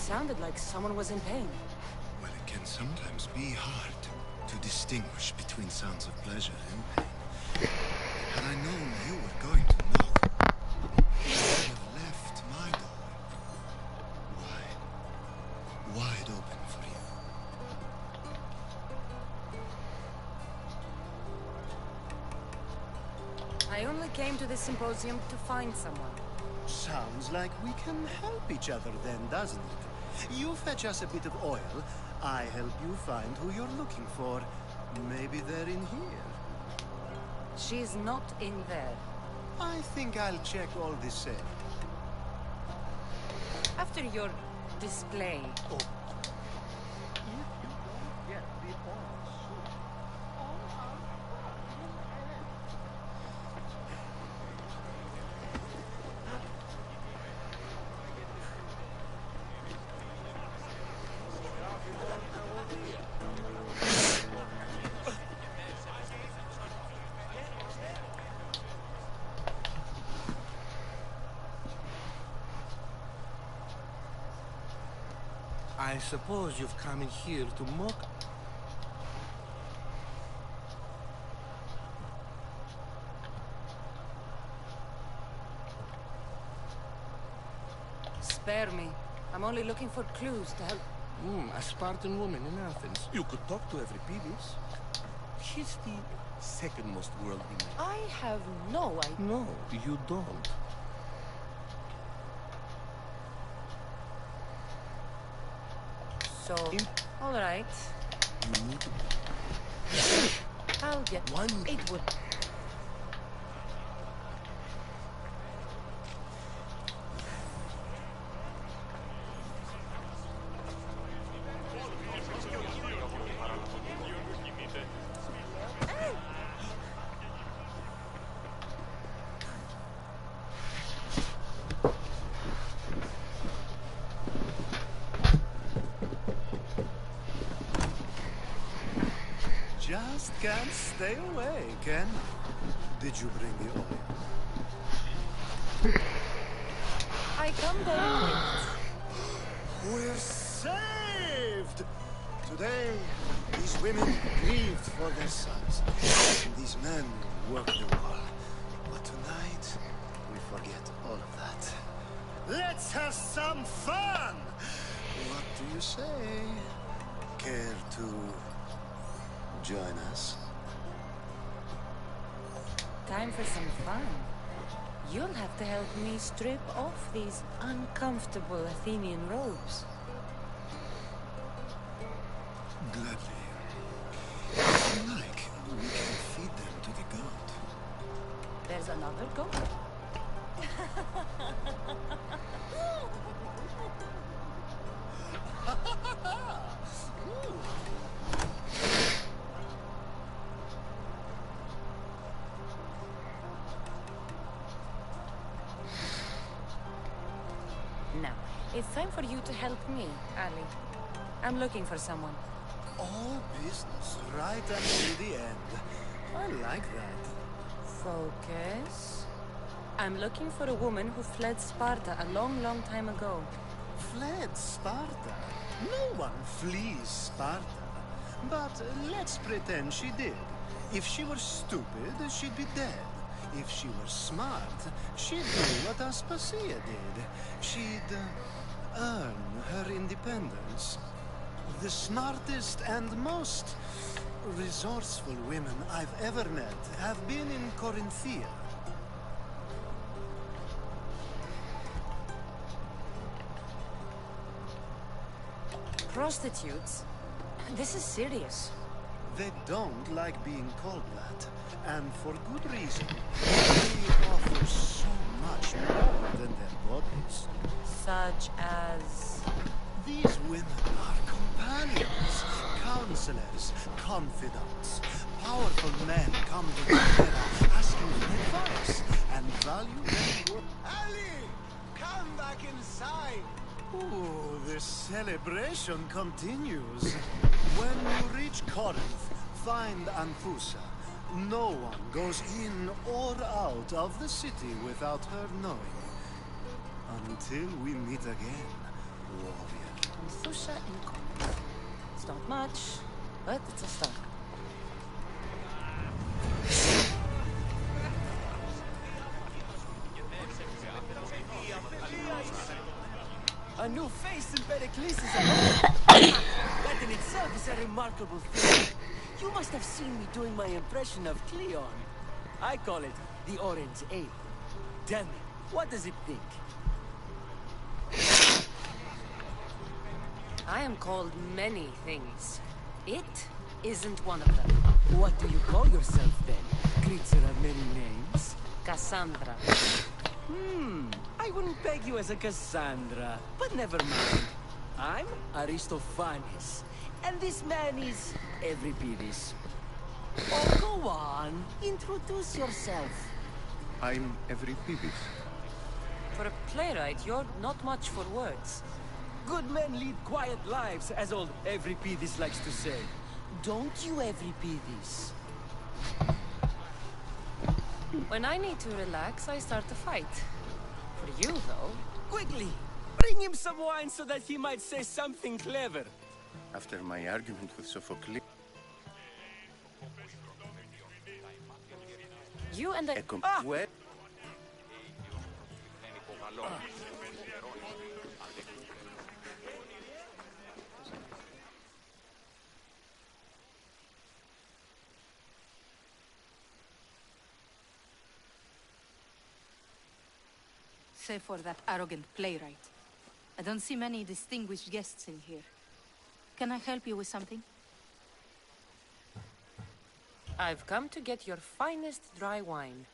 sounded like someone was in pain. Well, it can sometimes be hard to distinguish between sounds of pleasure and pain. Had I known you were going to knock, I would have left my door wide open for you. I only came to this symposium to find someone. Sounds like we can help each other then, doesn't it? You fetch us a bit of oil, I help you find who you're looking for. Maybe they're in here. She's not in there. I think I'll check all the same. After your display. Oh. If you don't get the oil soon, all our fun will end. I suppose you've come in here to mock. Spare me. I'm only looking for clues to help. A Spartan woman in Athens. You could talk to Euripides. He's the second most worldly man. I have no idea. No, you don't. So, all right. You need to... I'll get One. It would. Just can't stay away, Ken. Did you bring the oil? I come going with it. We're saved! Today, these women grieved for their sons, and these men worked the war. But tonight, we forget all of that. Let's have some fun! What do you say? Care to join us? Time for some fun. You'll have to help me strip off these uncomfortable Athenian robes. Gladly. If you like, we can feed them to the goat. There's another goat. Now, it's time for you to help me, Ali. I'm looking for someone. All business right until the end. I like that. Focus. I'm looking for a woman who fled Sparta a long, long time ago. Fled Sparta? No one flees Sparta. But let's pretend she did. If she were stupid, she'd be dead. If she were smart, she'd do what Aspasia did. She'd earn her independence. The smartest and most resourceful women I've ever met have been in Corinthia. Prostitutes? This is serious. They don't like being called that, and for good reason. They offer so much more than their bodies. Such as... These women are companions, counselors, confidants. Powerful men come to together asking for advice and value their work. Ali! Come back inside! Ooh, the celebration continues. When you reach Corinth, find Anthusa. No one goes in or out of the city without her knowing. Until we meet again, warrior. Susha and Comet. It's not much, but it's a start. A new face in Pericles is that in itself is a remarkable thing. You must have seen me doing my impression of Cleon. I call it the Orange Ale. Tell me, what does it think? I am called many things. It isn't one of them. What do you call yourself then? Creature of many names? Cassandra. I wouldn't peg you as a Cassandra, but never mind. I'm Aristophanes, and this man is Euripides. Oh, go on. Introduce yourself. I'm Euripides. For a playwright, you're not much for words. Good men lead quiet lives, as old Euripides likes to say. Don't you, Euripides? When I need to relax, I start a fight. For you, though... Quickly! Bring him some wine so that he might say something clever. After my argument with Sophocles, You and the... well, Save for that arrogant playwright. I don't see many distinguished guests in here. Can I help you with something? I've come to get your finest dry wine.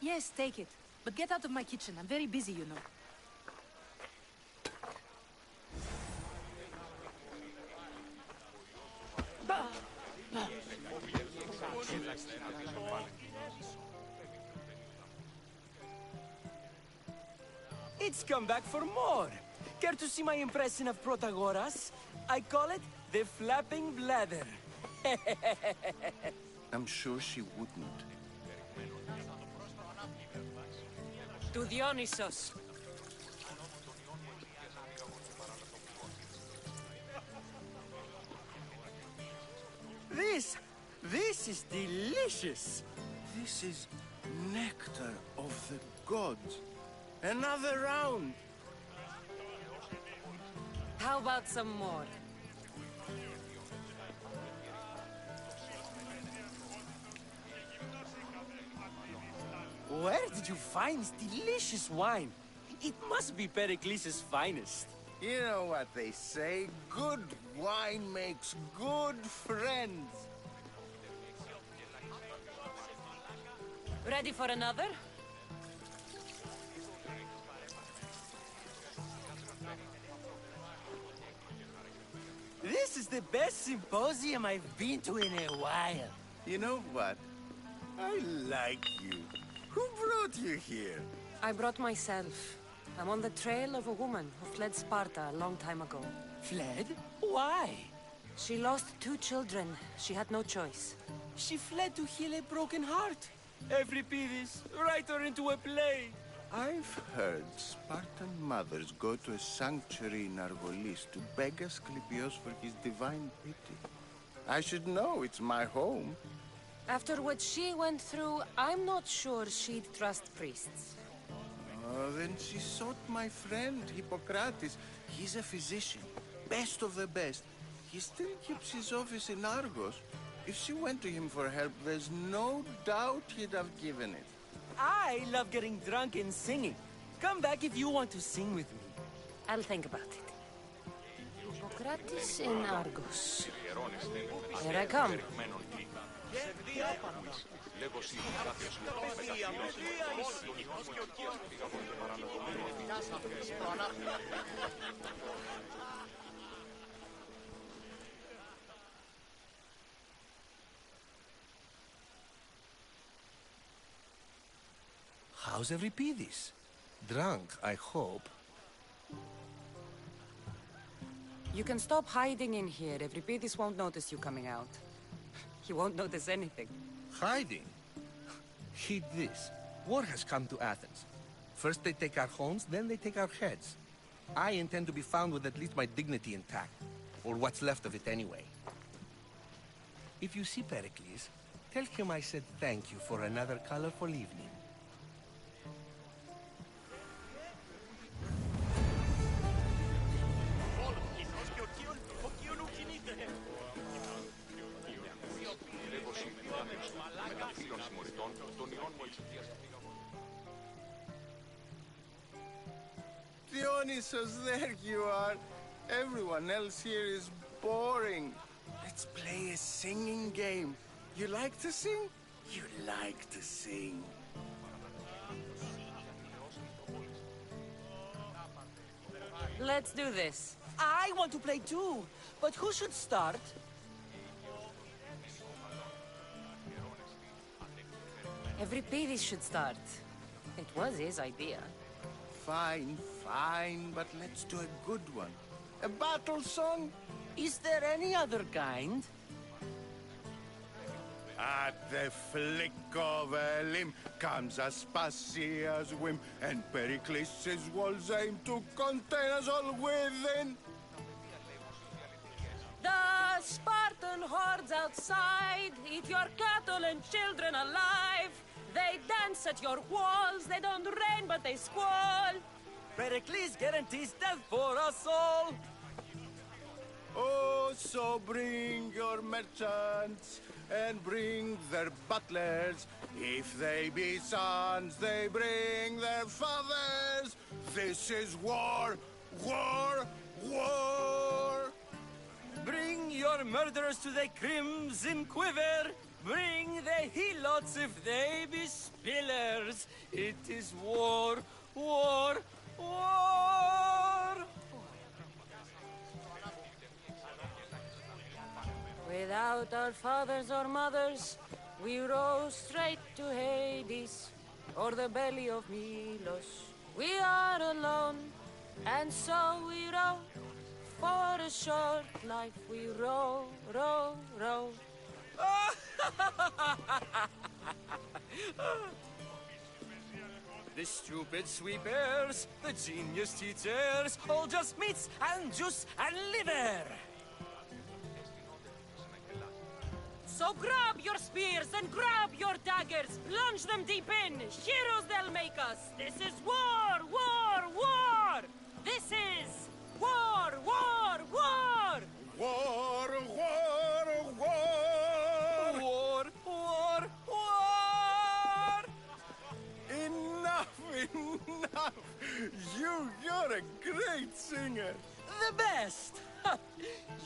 Yes, take it. But get out of my kitchen. I'm very busy, you know. It's come back for more. Care to see my impression of Protagoras? I call it the flapping bladder. I'm sure she wouldn't. To Dionysos. This is delicious. This is nectar of the gods. Another round. How about some more? Where did you find this delicious wine? It must be Pericles' finest. You know what they say, good wine makes good friends. Ready for another? This is the best symposium I've been to in a while. You know what? I like you. Who brought you here? I brought myself. I'm on the trail of a woman who fled Sparta a long time ago. Fled? Why? She lost 2 children. She had no choice. She fled to heal a broken heart. Euripides, write her into a play. I've heard Spartan mothers go to a sanctuary in Argolis to beg Asclepios for his divine pity. I should know, it's my home. After what she went through, I'm not sure she'd trust priests. Oh, then she sought my friend, Hippocrates. He's a physician, best of the best. He still keeps his office in Argos. If she went to him for help, there's no doubt he'd have given it. I love getting drunk and singing. Come back if you want to sing with me. I'll think about it. Hippocrates in Argos. Here I come. How's Euripides? Drunk, I hope. You can stop hiding in here. Euripides won't notice you coming out. He won't notice anything. Hiding? Heed this. War has come to Athens. First they take our homes, then they take our heads. I intend to be found with at least my dignity intact. Or what's left of it anyway. If you see Pericles, tell him I said thank you for another colorful evening. Dionysus, there you are. Everyone else here is boring. Let's play a singing game. You like to sing? You like to sing. Let's do this. I want to play too, but who should start? Euripides should start. It was his idea. Fine, fine, but let's do a good one. A battle song? Is there any other kind? At the flick of a limb comes Aspasia's whim, and Pericles' walls aim to contain us all within. The Spartan hordes outside eat your cattle and children alive. They dance at your walls, they don't rain but they squall. Pericles guarantees death for us all. Oh, so bring your merchants and bring their butlers. If they be sons, they bring their fathers. This is war, war, war. Bring your murderers to the crimson quiver. Bring the helots if they be spillers. It is war, war, war. Without our fathers or mothers, we row straight to Hades, or the belly of Milos. We are alone, and so we row. For a short life we row, row, row. The stupid sweepers, the genius teachers, all just meats and juice and liver. So grab your spears and grab your daggers, plunge them deep in, heroes they'll make us. This is war, war, war! This is war, war, war! War, war, war! War, war, war! Enough, enough! You're a great singer! The best!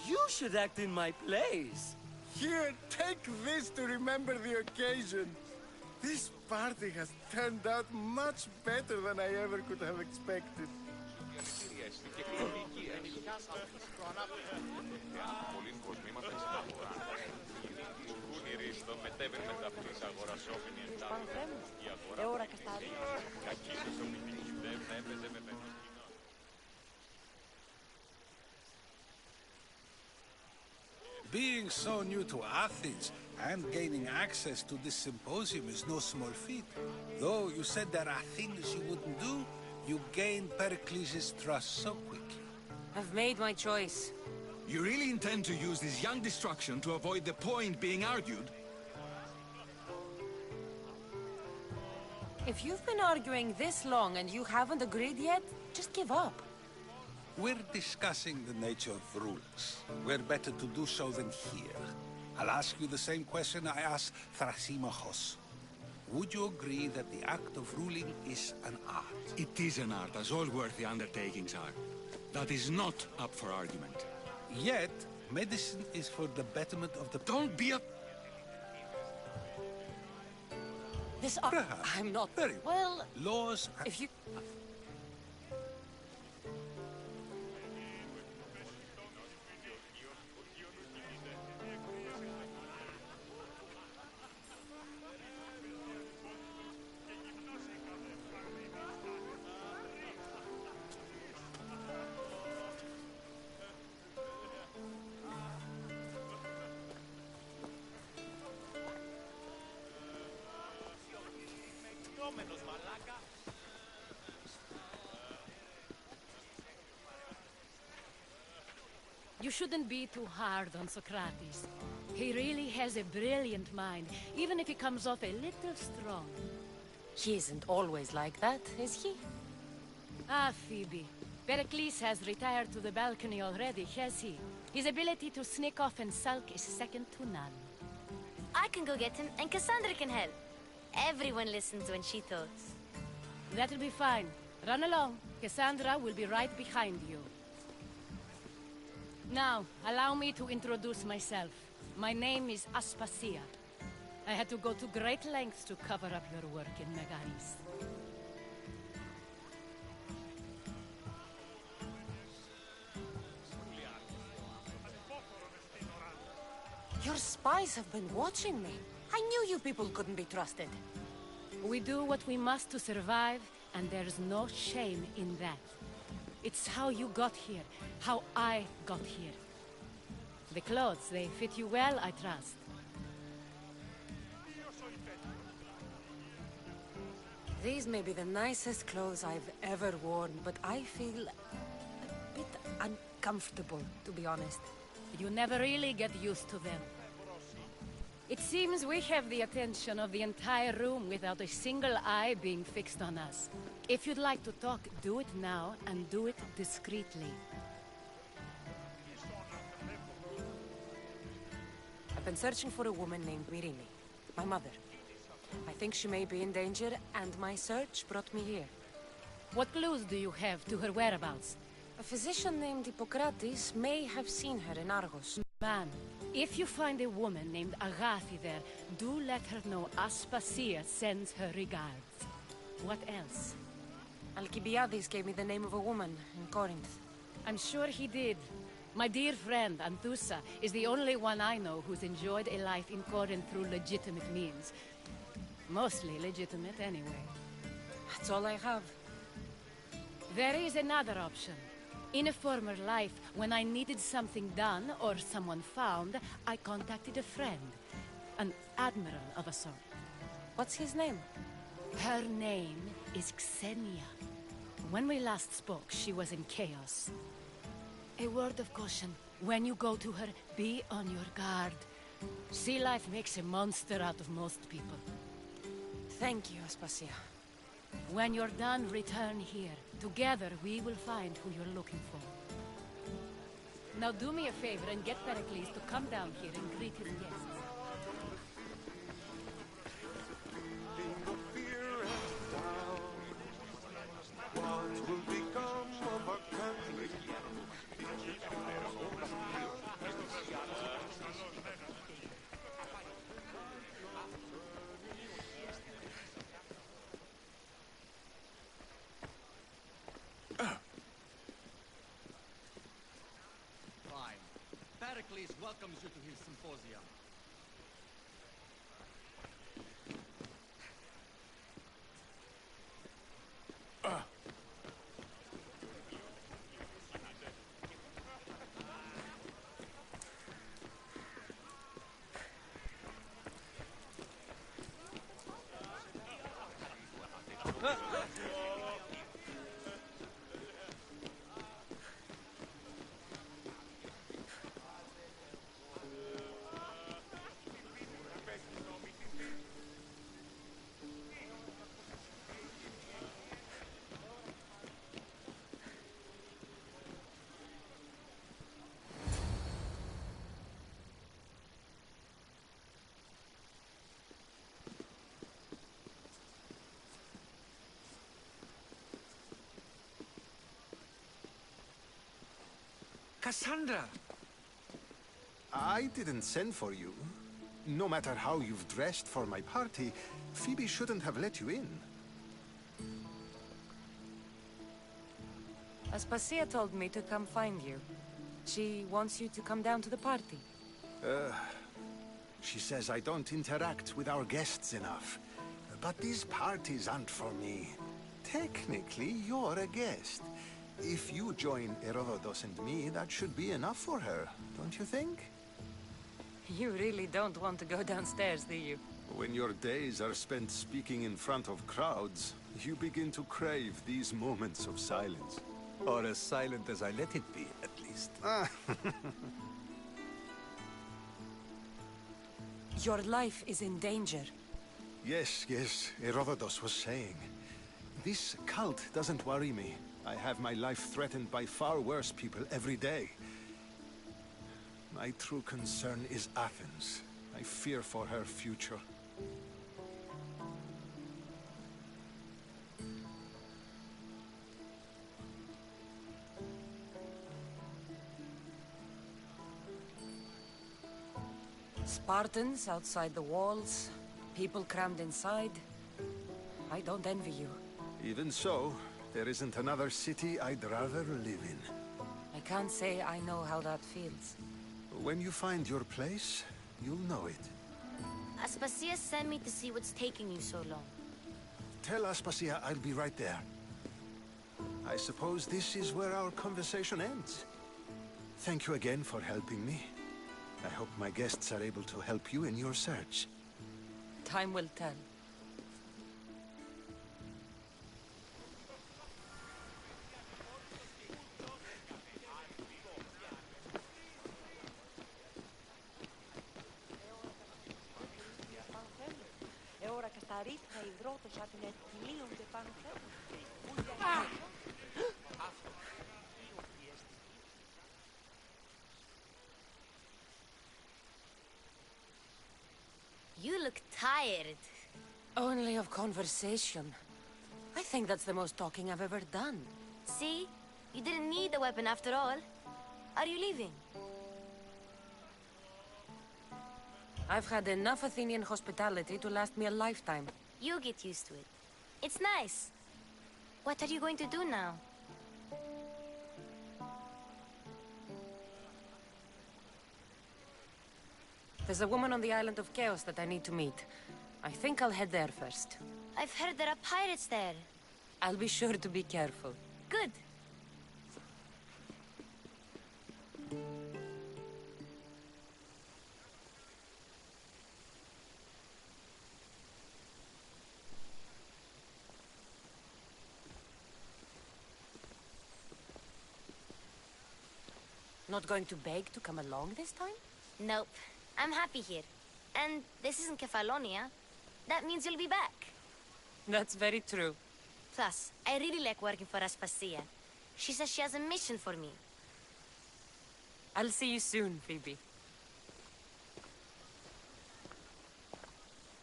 You should act in my plays. Here, take this to remember the occasion. This party has turned out much better than I ever could have expected. Being so new to Athens and gaining access to this symposium is no small feat. Though you said there are things you wouldn't do, you gained Pericles' trust so quickly. I've made my choice. You really intend to use this young destruction to avoid the point being argued? If you've been arguing this long and you haven't agreed yet, just give up. We're discussing the nature of rules. We're better to do so than here. I'll ask you the same question I asked Thrasymachos. Would you agree that the act of ruling is an art? It is an art, as all worthy undertakings are. That is not up for argument. Yet, medicine is for the betterment of the... Don't be a... This Perhaps. I'm not... Very well... Laws... If you... You shouldn't be too hard on Socrates. He really has a brilliant mind, even if he comes off a little strong. He isn't always like that, is he? Ah, Phoebe. Pericles has retired to the balcony already, has he? His ability to sneak off and sulk is second to none. I can go get him, and Cassandra can help. Everyone listens when she talks. That'll be fine. Run along. Cassandra will be right behind you. Now, allow me to introduce myself. My name is Aspasia. I had to go to great lengths to cover up your work in Megaris. Your spies have been watching me. I knew you people couldn't be trusted. We do what we must to survive, and there's no shame in that. It's how you got here, how I got here. The clothes, they fit you well, I trust. These may be the nicest clothes I've ever worn, but I feel a bit uncomfortable, to be honest. You never really get used to them. It seems we have the attention of the entire room without a single eye being fixed on us. If you'd like to talk, do it now, and do it discreetly. I've been searching for a woman named Mirini, my mother. I think she may be in danger, and my search brought me here. What clues do you have to her whereabouts? A physician named Hippocrates may have seen her in Argos. Man, if you find a woman named Agathi there, do let her know Aspasia sends her regards. What else? Alcibiades gave me the name of a woman in Corinth. I'm sure he did. My dear friend, Anthusa, is the only one I know who's enjoyed a life in Corinth through legitimate means. Mostly legitimate, anyway. That's all I have. There is another option. In a former life, when I needed something done or someone found, I contacted a friend. An admiral of a sort. What's his name? Her name is Xenia. When we last spoke, she was in chaos. A word of caution. When you go to her, be on your guard. Sea life makes a monster out of most people. Thank you, Aspasia. When you're done, return here. Together, we will find who you're looking for. Now do me a favor and get Pericles to come down here and greet his guests. Pericles welcomes you to his symposium. Cassandra! I didn't send for you. No matter how you've dressed for my party, Phoebe shouldn't have let you in. Aspasia told me to come find you. She wants you to come down to the party. She says I don't interact with our guests enough. But these parties aren't for me. Technically, you're a guest. If you join Herodotus and me, that should be enough for her, don't you think? You really don't want to go downstairs, do you? When your days are spent speaking in front of crowds, you begin to crave these moments of silence. Or as silent as I let it be, at least. pleased. Your life is in danger. Yes, Herodotus was saying. This cult doesn't worry me. I have my life threatened by far worse people every day. My true concern is Athens. I fear for her future. Spartans outside the walls, people crammed inside. I don't envy you. Even so, there isn't another city I'd rather live in. I can't say I know how that feels. When you find your place, you'll know it. Aspasia sent me to see what's taking you so long. Tell Aspasia I'll be right there. I suppose this is where our conversation ends. Thank you again for helping me. I hope my guests are able to help you in your search. Time will tell. You look tired. Only of conversation. I think that's the most talking I've ever done. See? You didn't need the weapon after all. Are you leaving? I've had enough Athenian hospitality to last me a lifetime. You get used to it. It's nice. What are you going to do now? There's a woman on the island of Chaos that I need to meet. I think I'll head there first. I've heard there are pirates there. I'll be sure to be careful. Good. Not going to beg to come along this time? Nope. I'm happy here. And this isn't Kefalonia. That means you'll be back. That's very true. Plus, I really like working for Aspasia. She says she has a mission for me. I'll see you soon, Phoebe.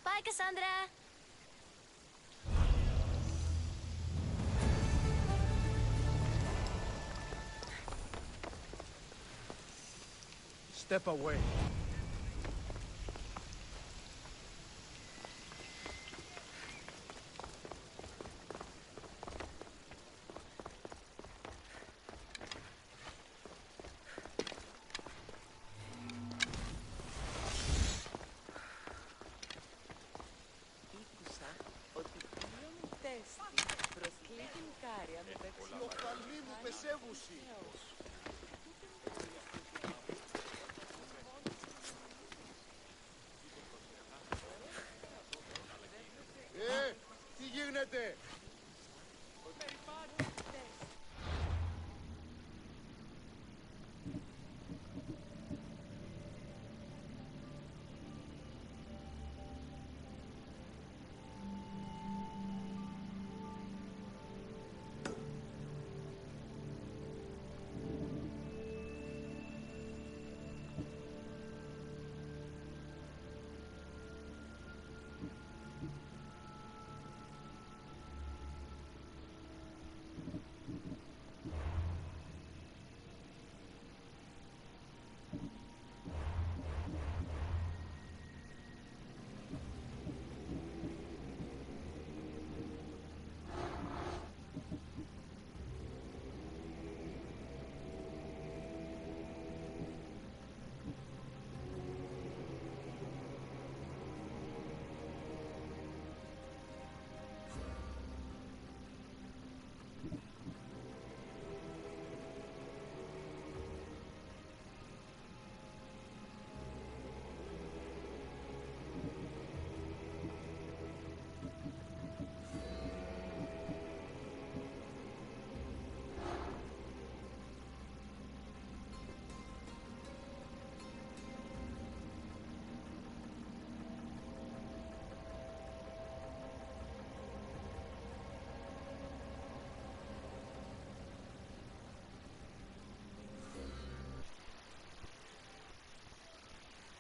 Bye, Cassandra! Step away. Ήκουσα ότι πλέον τέστη προσκλήτην κάρια μεταξύ Κεφαλή μου πεσέβουση.